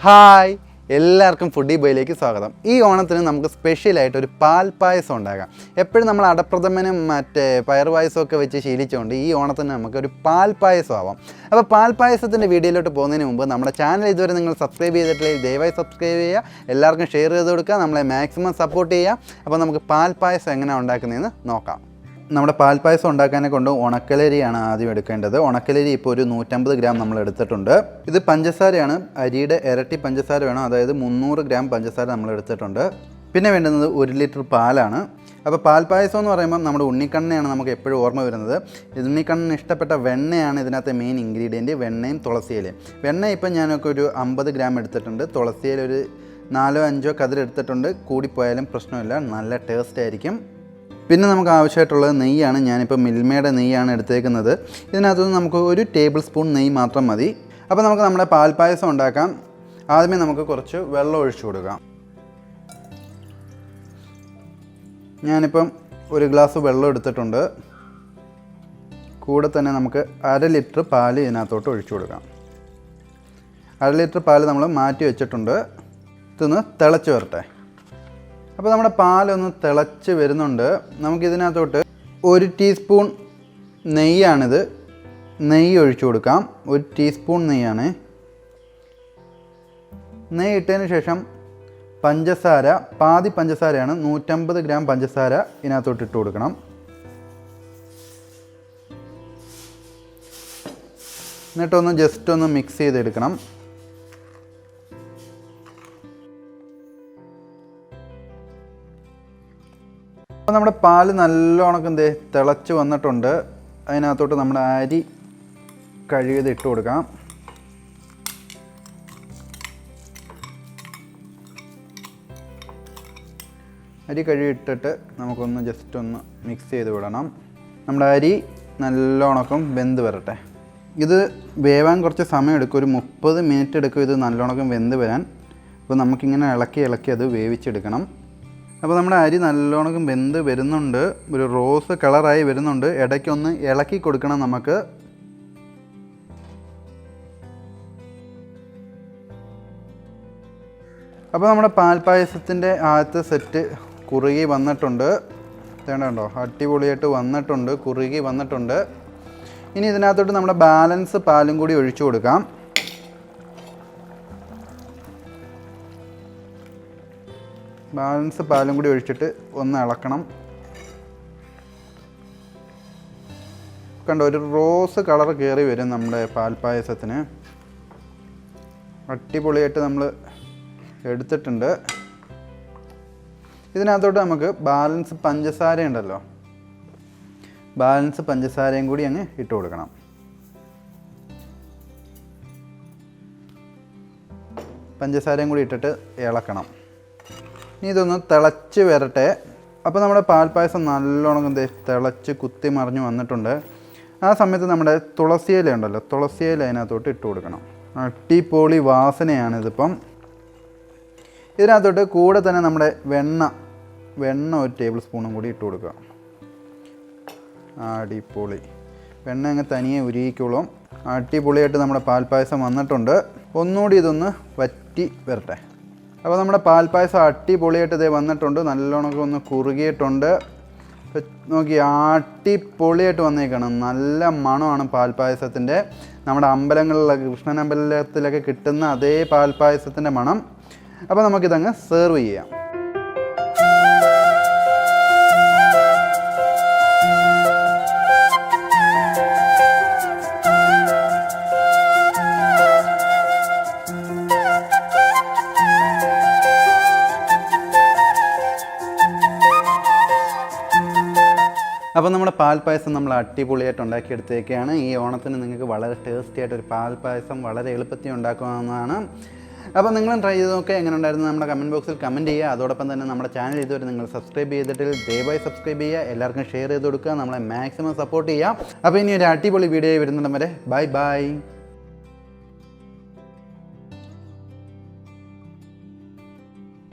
Hi എല്ലാവർക്കും foodie ബോയിലേക്ക് സ്വാഗതം. ഈ ഓണത്തിന് നമുക്ക് സ്പെഷ്യലായിട്ട് ഒരു പാൽ പായസം ഉണ്ടാക്കാം. എപ്പോഴും നമ്മൾ അടപ്രഥമനും മറ്റേ പയർ പായസമൊക്കെ വെച്ച് ശീലിച്ചുകൊണ്ട് ഈ ഓണത്തിന് നമുക്കൊരു പാൽ പായസം ആവാം. അപ്പോൾ പാൽ പായസത്തിൻ്റെ വീഡിയോയിലോട്ട് പോകുന്നതിന് മുമ്പ് നമ്മുടെ ചാനൽ ഇതുവരെ നിങ്ങൾ സബ്സ്ക്രൈബ് ചെയ്തിട്ടില്ലെങ്കിൽ ദയവായി സബ്സ്ക്രൈബ് ചെയ്യുക, എല്ലാവർക്കും ഷെയർ ചെയ്ത് കൊടുക്കുക, നമ്മളെ മാക്സിമം സപ്പോർട്ട് ചെയ്യുക. അപ്പോൾ നമുക്ക് പാൽ പായസം എങ്ങനെയാണ് ഉണ്ടാക്കുന്നതെന്ന് നോക്കാം. നമ്മുടെ പാൽ പായസം ഉണ്ടാക്കാനെ കൊണ്ട് ഉണക്കലരിയാണ് ആദ്യം എടുക്കേണ്ടത്. ഉണക്കലരി ഇപ്പോൾ ഒരു 150 ഗ്രാം നമ്മൾ എടുത്തിട്ടുണ്ട്. ഇത് പഞ്ചസാരയാണ്, അരിയുടെ ഇരട്ടി പഞ്ചസാര വേണം, അതായത് 300 ഗ്രാം പഞ്ചസാര നമ്മൾ എടുത്തിട്ടുണ്ട്. പിന്നെ വേണ്ടുന്നത് 1 ലിറ്റർ പാലാണ്. അപ്പോൾ പാൽ പായസം എന്ന് പറയുമ്പോൾ നമ്മുടെ ഉണ്ണിക്കണ്ണയാണ് നമുക്ക് എപ്പോഴും ഓർമ്മ വരുന്നത്. ഉണ്ണിക്കണ്ണിന് ഇഷ്ടപ്പെട്ട വെണ്ണയാണ് ഇതിനകത്തെ മെയിൻ ഇൻഗ്രീഡിയൻറ്റ്, വെണ്ണയും തുളസിയിലയും. വെണ്ണ ഇപ്പം ഞാനൊക്കെ ഒരു 50 ഗ്രാം എടുത്തിട്ടുണ്ട്. തുളസിയില ഒരു 4-5 കതിരെടുത്തിട്ടുണ്ട്. കൂടിപ്പോയാലും പ്രശ്നമില്ല, നല്ല ടേസ്റ്റ് ആയിരിക്കും. പിന്നെ നമുക്ക് ആവശ്യമായിട്ടുള്ളത് നെയ്യാണ്. ഞാനിപ്പോൾ മിൽമയുടെ നെയ്യാണ് എടുത്തേക്കുന്നത്. ഇതിനകത്തുനിന്ന് നമുക്ക് 1 ടേബിൾ സ്പൂൺ നെയ്യ് മാത്രം മതി. അപ്പോൾ നമുക്ക് നമ്മുടെ പാൽ പായസം ഉണ്ടാക്കാം. ആദ്യമേ നമുക്ക് കുറച്ച് വെള്ളം ഒഴിച്ചു കൊടുക്കാം. ഞാനിപ്പം 1 ഗ്ലാസ് വെള്ളം എടുത്തിട്ടുണ്ട്. കൂടെ തന്നെ നമുക്ക് 1/2 ലിറ്റർ പാൽ ഇതിനകത്തോട്ട് ഒഴിച്ചു കൊടുക്കാം. 1/2 ലിറ്റർ പാൽ നമ്മൾ മാറ്റി വെച്ചിട്ടുണ്ട്. ഇതൊന്ന് തിളച്ച് വരട്ടെ. അപ്പോൾ നമ്മുടെ പാലൊന്ന് തിളച്ച് വരുന്നുണ്ട്. നമുക്കിതിനകത്തോട്ട് 1 ടീസ്പൂൺ നെയ്യാണിത്, നെയ്യ് ഒഴിച്ചു കൊടുക്കാം. 1 ടീസ്പൂൺ നെയ്യാണ്. നെയ്യ് ഇട്ടതിന് ശേഷം പഞ്ചസാര, പാതി പഞ്ചസാരയാണ്, 150 ഗ്രാം പഞ്ചസാര ഇതിനകത്തോട്ട് ഇട്ട് കൊടുക്കണം. എന്നിട്ടൊന്ന് ജസ്റ്റ് ഒന്ന് മിക്സ് ചെയ്തെടുക്കണം. അപ്പോൾ നമ്മുടെ പാല് നല്ലോണം തിളച്ച് വന്നിട്ടുണ്ട്. അതിനകത്തോട്ട് നമ്മുടെ അരി കഴുകിയത് ഇട്ട് കൊടുക്കാം. അരി കഴുകിയിട്ടിട്ട് നമുക്കൊന്ന് ജസ്റ്റ് ഒന്ന് മിക്സ് ചെയ്ത് വിടണം. നമ്മുടെ അരി നല്ലോണം വെന്ത് വരട്ടെ. ഇത് വേവാൻ കുറച്ച് സമയം എടുക്കും, ഒരു 30 മിനിറ്റ് എടുക്കും ഇത് നല്ലോണം വെന്ത് വരാൻ. അപ്പോൾ നമുക്കിങ്ങനെ ഇളക്കി അത് വേവിച്ചെടുക്കണം. അപ്പോൾ നമ്മുടെ അരി നല്ലോണം വെന്ത് വരുന്നുണ്ട്, ഒരു റോസ് കളറായി വരുന്നുണ്ട്. ഇടയ്ക്കൊന്ന് ഇളക്കി കൊടുക്കണം നമുക്ക്. അപ്പോൾ നമ്മുടെ പാൽ പായസത്തിൻ്റെ ആദ്യത്തെ സെറ്റ് കുറുകി വന്നിട്ടുണ്ട്. വേണ്ടോ, അടിപൊളിയായിട്ട് വന്നിട്ടുണ്ട്, കുറുകി വന്നിട്ടുണ്ട്. ഇനി ഇതിനകത്തോട്ട് നമ്മുടെ ബാലൻസ് പാലും കൂടി ഒഴിച്ചു കൊടുക്കാം. ബാലൻസ് പാലും കൂടി ഒഴിച്ചിട്ട് ഒന്ന് ഇളക്കണം. കണ്ടോ, ഒരു റോസ് കളർ കയറി വരും നമ്മുടെ പാൽ പായസത്തിന്. അടിപൊളിയായിട്ട് നമ്മൾ എടുത്തിട്ടുണ്ട്. ഇതിനകത്തോട്ട് നമുക്ക് ബാലൻസ് പഞ്ചസാര ഉണ്ടല്ലോ, ബാലൻസ് പഞ്ചസാരയും കൂടി അങ്ങ് ഇട്ട് കൊടുക്കണം. പഞ്ചസാരയും കൂടി ഇട്ടിട്ട് ഇളക്കണം. ഇനി ഇതൊന്ന് തിളച്ച് വരട്ടെ. അപ്പോൾ നമ്മുടെ പാൽ പായസം നല്ലോണം തിളച്ച് കുത്തി മറിഞ്ഞ് വന്നിട്ടുണ്ട്. ആ സമയത്ത് നമ്മുടെ തുളസിയില ഉണ്ടല്ലോ, തുളസിയില അതിനകത്തോട്ട് ഇട്ട് കൊടുക്കണം. അടിപൊളി വാസനയാണിതിപ്പം. ഇതിനകത്തോട്ട് കൂടെ തന്നെ നമ്മുടെ വെണ്ണ 1 ടേബിൾ സ്പൂണും കൂടി ഇട്ട് കൊടുക്കുക. അടിപൊളി വെണ്ണ അങ്ങ് തനിയെ ഉരുകിക്കോളും. അടിപൊളിയായിട്ട് നമ്മുടെ പാൽ പായസം വന്നിട്ടുണ്ട്. ഒന്നുകൂടി ഇതൊന്ന് വറ്റി വരട്ടെ. അപ്പോൾ നമ്മുടെ പാൽ പായസം അടിപൊളിയായിട്ട് ഇതേ വന്നിട്ടുണ്ട്, നല്ലോണം ഒന്ന് കുറുകിയിട്ടുണ്ട്. നോക്കി അടിപൊളിയായിട്ട് വന്നേക്കണം. നല്ല മണമാണ് പാൽ പായസത്തിൻ്റെ. നമ്മുടെ അമ്പലങ്ങളിലൊക്കെ, കൃഷ്ണൻ അമ്പലത്തിലൊക്കെ കിട്ടുന്ന അതേ പാൽ പായസത്തിൻ്റെ മണം. അപ്പോൾ നമുക്കിതങ്ങ് സെർവ് ചെയ്യാം. അപ്പോൾ നമ്മുടെ പാൽ പായസം നമ്മൾ അടിപൊളിയായിട്ട് ഉണ്ടാക്കിയെടുത്തേക്കാണ്. ഈ ഓണത്തിന് നിങ്ങൾക്ക് വളരെ ടേസ്റ്റി ആയിട്ടൊരു പാൽ പായസം വളരെ എളുപ്പത്തിൽ ഉണ്ടാക്കാവുന്നതാണ്. അപ്പോൾ നിങ്ങളും ട്രൈ ചെയ്ത് നോക്കുക, എങ്ങനെ ഉണ്ടായിരുന്നു നമ്മുടെ കമൻറ്റ് ബോക്സിൽ കമൻറ്റ് ചെയ്യുക. അതോടൊപ്പം തന്നെ നമ്മുടെ ചാനൽ ഇതുവരെ നിങ്ങൾ സബ്സ്ക്രൈബ് ചെയ്തിട്ട് ദയവായി സബ്സ്ക്രൈബ് ചെയ്യുക, എല്ലാവർക്കും ഷെയർ ചെയ്ത് കൊടുക്കുക, നമ്മളെ മാക്സിമം സപ്പോർട്ട് ചെയ്യുക. അപ്പോൾ ഇനി ഒരു അടിപൊളി വീഡിയോ വരുന്നിടം വരെ ബൈ ബൈ.